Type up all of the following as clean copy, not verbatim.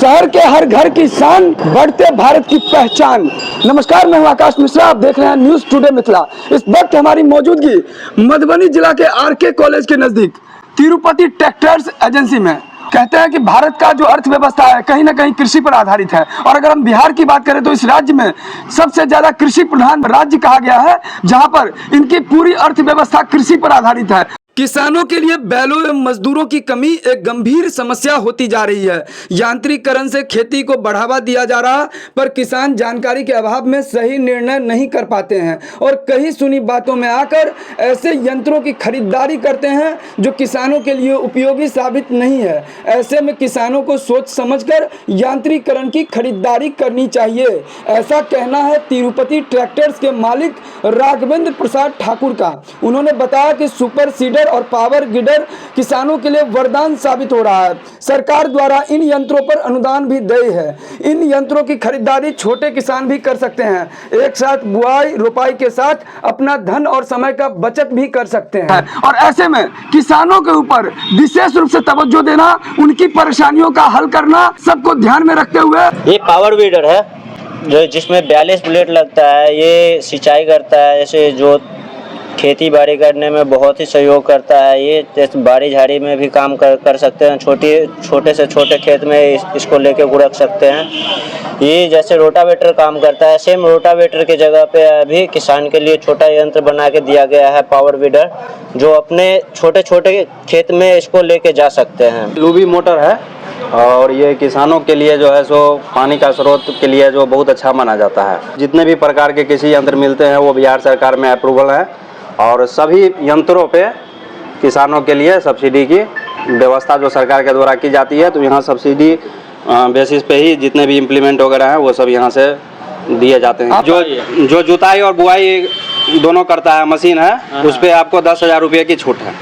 शहर के हर घर की शान, बढ़ते भारत की पहचान। नमस्कार, मैं हूं आकाश मिश्रा, आप देख रहे हैं न्यूज़ टुडे मिथिला। इस वक्त हमारी मौजूदगी मधुबनी जिला के आरके कॉलेज के नजदीक तिरुपति ट्रैक्टर्स एजेंसी में। कहते हैं कि भारत का जो अर्थव्यवस्था है कहीं ना कहीं कृषि पर आधारित है, और अगर हम बिहार की बात करें तो इस राज्य में सबसे ज्यादा कृषि प्रधान राज्य कहा गया है, जहां पर इनकी पूरी अर्थव्यवस्था कृषि पर आधारित है। किसानों के लिए बैलों एवं मजदूरों की कमी एक गंभीर समस्या होती जा रही है। यांत्रिकीकरण से खेती को बढ़ावा दिया जा रहा, पर किसान जानकारी के अभाव में सही निर्णय नहीं कर पाते हैं और कई सुनी बातों में आकर ऐसे यंत्रों की खरीदारी करते हैं जो किसानों के लिए उपयोगी साबित नहीं है। ऐसे में किसानों को सोच समझकर यांत्रिकीकरण की खरीदारी करनी चाहिए, ऐसा कहना है तिरुपति ट्रैक्टर्स के मालिक राघवेंद्र प्रसाद ठाकुर का। उन्होंने बताया कि सुपर सीडर और पावर गिडर किसानों के लिए वरदान साबित हो रहा है। सरकार द्वारा इन यंत्रों पर अनुदान भी देय है। इन यंत्रों की खरीदारी छोटे किसान भी कर सकते हैं। एक साथ बुआई रोपाई के साथ अपना धन और समय का बचत भी कर सकते हैं, और ऐसे में किसानों के ऊपर विशेष रूप से तवज्जो देना, उनकी परेशानियों का हल करना, सबको ध्यान में रखते हुए ये पावर वीडर है जो जिसमें 42 ब्लेड लगता है। ये सिंचाई करता है, जैसे जो खेती बाड़ी करने में बहुत ही सहयोग करता है। ये जैसे बाड़ी झाड़ी में भी काम कर सकते हैं। छोटे से छोटे खेत में इसको लेके रख सकते हैं। ये जैसे रोटावेटर काम करता है, सेम रोटावेटर की जगह पे अभी किसान के लिए छोटा यंत्र बना के दिया गया है पावर वीडर, जो अपने छोटे छोटे खेत में इसको लेके जा सकते हैं। लूबी मोटर है और ये किसानों के लिए जो है सो पानी का स्रोत के लिए जो बहुत अच्छा माना जाता है। जितने भी प्रकार के कृषि यंत्र मिलते हैं वो बिहार सरकार में अप्रूवल है, और सभी यंत्रों पे किसानों के लिए सब्सिडी की व्यवस्था जो सरकार के द्वारा की जाती है। तो यहाँ सब्सिडी बेसिस पे ही जितने भी इम्प्लीमेंट वगैरह हैं वो सब यहाँ से दिए जाते हैं। जो जुताई और बुआई दोनों करता है मशीन है, उस पर आपको 10,000 रुपये की छूट है।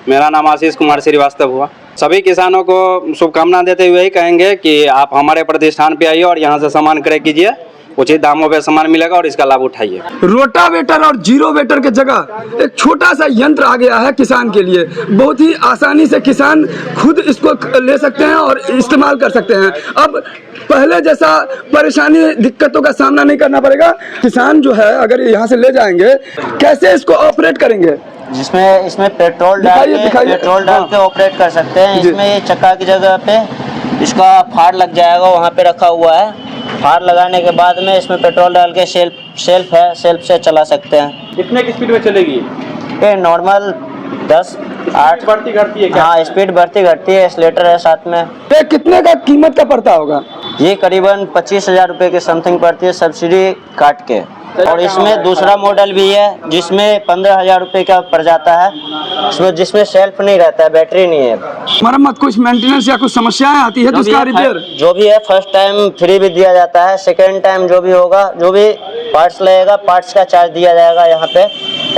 मेरा नाम आशीष कुमार श्रीवास्तव हुआ। सभी किसानों को शुभकामना देते हुए ही कहेंगे कि आप हमारे प्रतिष्ठान पे आइए और यहाँ से सामान क्रय कीजिए, उचित दामों पे सामान मिलेगा और इसका लाभ उठाइए। रोटावेटर और जीरो वेटर की जगह एक छोटा सा यंत्र आ गया है किसान के लिए। बहुत ही आसानी से किसान खुद इसको ले सकते हैं और इस्तेमाल कर सकते हैं। अब पहले जैसा परेशानी दिक्कतों का सामना नहीं करना पड़ेगा। किसान जो है अगर यहाँ से ले जाएंगे, कैसे इसको ऑपरेट करेंगे? जिसमें इसमें पेट्रोल डाल के ऑपरेट कर सकते हैं। इसमें ये चक्का की जगह पे इसका फाड़ लग जाएगा, वहाँ पे रखा हुआ है। फाड़ लगाने के बाद में इसमें पेट्रोल डाल के सेल्फ है, सेल्फ से चला सकते हैं। कितने की स्पीड में चलेगी ये? नॉर्मल 10-8 बढ़ती घटती है क्या? हाँ, स्पीड बढ़ती घटती है। एक्सीलेटर है साथ में। ये कितने का कीमत का पड़ता होगा? ये करीबन 25,000 रुपये के समथिंग पड़ती है, सब्सिडी काट के। और इसमें दूसरा मॉडल भी है जिसमें 15,000 रुपये का पड़ जाता है, जिसमें सेल्फ नहीं रहता है, बैटरी नहीं है। मरम्मत कुछ मेंटेनेंस या कुछ समस्याएं आती है तो उसका रिपेयर जो भी है फर्स्ट टाइम फ्री भी दिया जाता है। सेकेंड टाइम जो भी होगा, जो भी पार्ट्स लगेगा, पार्ट्स का चार्ज दिया जाएगा यहाँ पे।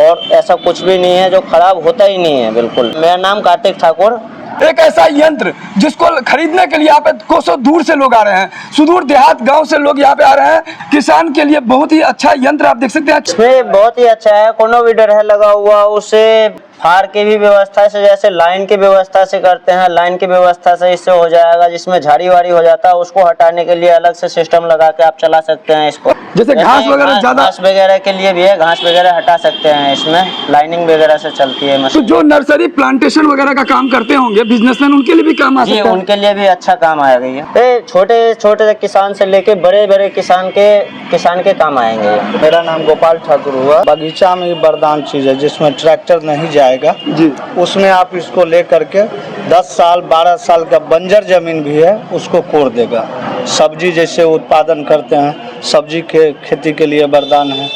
और ऐसा कुछ भी नहीं है जो खराब होता ही नहीं है, बिल्कुल। मेरा नाम कार्तिक ठाकुर। एक ऐसा यंत्र जिसको खरीदने के लिए यहाँ पे कोसों दूर से लोग आ रहे हैं, सुदूर देहात गांव से लोग यहाँ पे आ रहे हैं। किसान के लिए बहुत ही अच्छा यंत्र आप देख सकते हैं। इसमें बहुत ही अच्छा है, कोनो वीडर है लगा हुआ, उससे फार की भी व्यवस्था से, जैसे लाइन की व्यवस्था से करते हैं, लाइन की व्यवस्था से इससे हो जाएगा। जिसमें झाड़ी वाड़ी हो जाता है उसको हटाने के लिए अलग से सिस्टम लगा के आप चला सकते हैं इसको। जैसे घास वगैरह ज्यादा, घास वगैरह के लिए भी है, घास वगैरह हटा सकते हैं इसमें, लाइनिंग वगैरह से चलती है मशीन। तो जो नर्सरी प्लांटेशन वगैरह का काम करते होंगे बिजनेसमैन, उनके लिए भी काम आ सकता है। उनके लिए भी अच्छा काम आएगा ये। छोटे किसान से लेके बड़े किसान के काम आएंगे। मेरा नाम गोपाल ठाकुर हुआ। बगीचा में वरदान चीज है जिसमें ट्रैक्टर नहीं जाएगा जी। उसमें आप इसको ले करके 10 साल 12 साल का बंजर जमीन भी है उसको कोड़ देगा। सब्जी जैसे उत्पादन करते हैं, सब्जी के खेती के लिए वरदान है।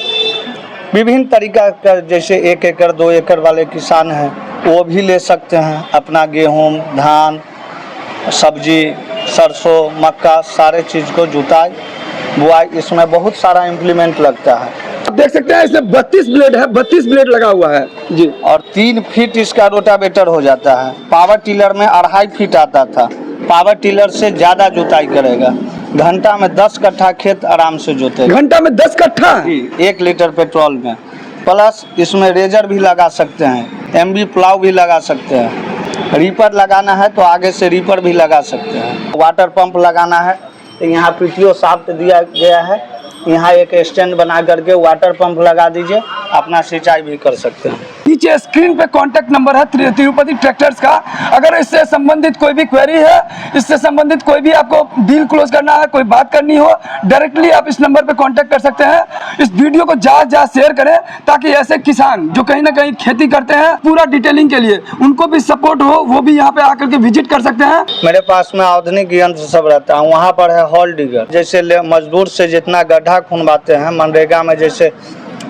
विभिन्न तरीका का, जैसे 1 एकड़ 2 एकड़ वाले किसान हैं वो भी ले सकते हैं। अपना गेहूं, धान, सब्जी, सरसों, मक्का, सारे चीज़ को जुताई बुआई, इसमें बहुत सारा इम्प्लीमेंट लगता है। आप देख सकते हैं इसमें 32 ब्लेड है, 32 ब्लेड लगा हुआ है जी। और 3 फीट इसका रोटावेटर हो जाता है। पावर टिलर में 2.5 फीट आता था। पावर टिलर से ज़्यादा जुताई करेगा। घंटा में 10 कट्ठा खेत आराम से जोतेगा। घंटा में 10 कट्ठा? 1 लीटर पेट्रोल में। प्लस इसमें रेजर भी लगा सकते हैं, MB प्लाव भी लगा सकते हैं। रीपर लगाना है तो आगे से रीपर भी लगा सकते हैं। वाटर पंप लगाना है तो यहाँ पीटीओ शाफ्ट दिया गया है, यहाँ एक स्टैंड बना करके वाटर पंप लगा दीजिए, अपना सिंचाई भी कर सकते हैं। नीचे स्क्रीन पे कांटेक्ट नंबर है तिरुपति ट्रैक्टर्स का। अगर इससे संबंधित कोई भी क्वेरी है, इससे संबंधित कोई भी आपको डील क्लोज करना है, कोई बात करनी हो, डायरेक्टली आप इस नंबर पे कांटेक्ट कर सकते हैं। इस वीडियो को ज़्यादा शेयर करें ताकि ऐसे किसान जो कहीं ना कहीं खेती करते हैं, पूरा डिटेलिंग के लिए उनको भी सपोर्ट हो, वो भी यहाँ पे आकर के विजिट कर सकते हैं। मेरे पास में आधुनिक यंत्र सब रहता है। वहाँ पर है हॉल डिगर, जैसे मजदूर से जितना गड्ढा खुनवाते हैं, मनरेगा में जैसे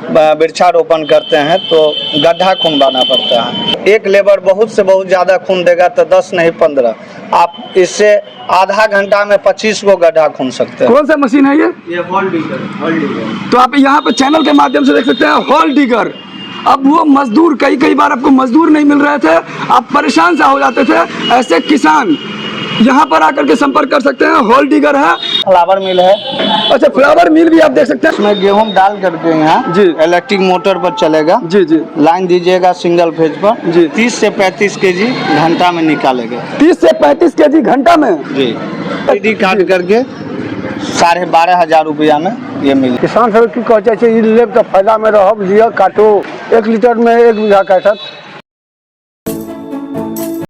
वृक्षारोपण करते हैं तो गड्ढा खुनवाना पड़ता है। एक लेबर बहुत से बहुत ज़्यादा खून देगा तो 10 नहीं 15, आप इससे आधा घंटा में 25 को गड्ढा खून सकते हैं। कौन सा मशीन है ये? Hall digger. तो आप यहाँ पे चैनल के माध्यम से देख सकते हैं हॉल डिगर। अब वो मजदूर कई बार आपको मजदूर नहीं मिल रहे थे, आप परेशान सा हो जाते थे, ऐसे किसान यहाँ पर आकर के संपर्क कर सकते हैं। हॉल डिगर है। फ्लावर मिल है। अच्छा, फ्लावर मिल भी आप देख सकते हैं। इसमें गेहूं डाल करके यहाँ जी इलेक्ट्रिक मोटर पर चलेगा। जी जी, लाइन दीजिएगा सिंगल फेज पर जी। 30 से 35 केजी घंटा में निकालेगा। 30 से 35 केजी घंटा में जी। सीडी काट करके 12,500 रुपया में ये मिले। किसान सब की कहते हैं लेब तो फायदा में रहो, लियो काटो। 1 लीटर में 1 बीघा काटत।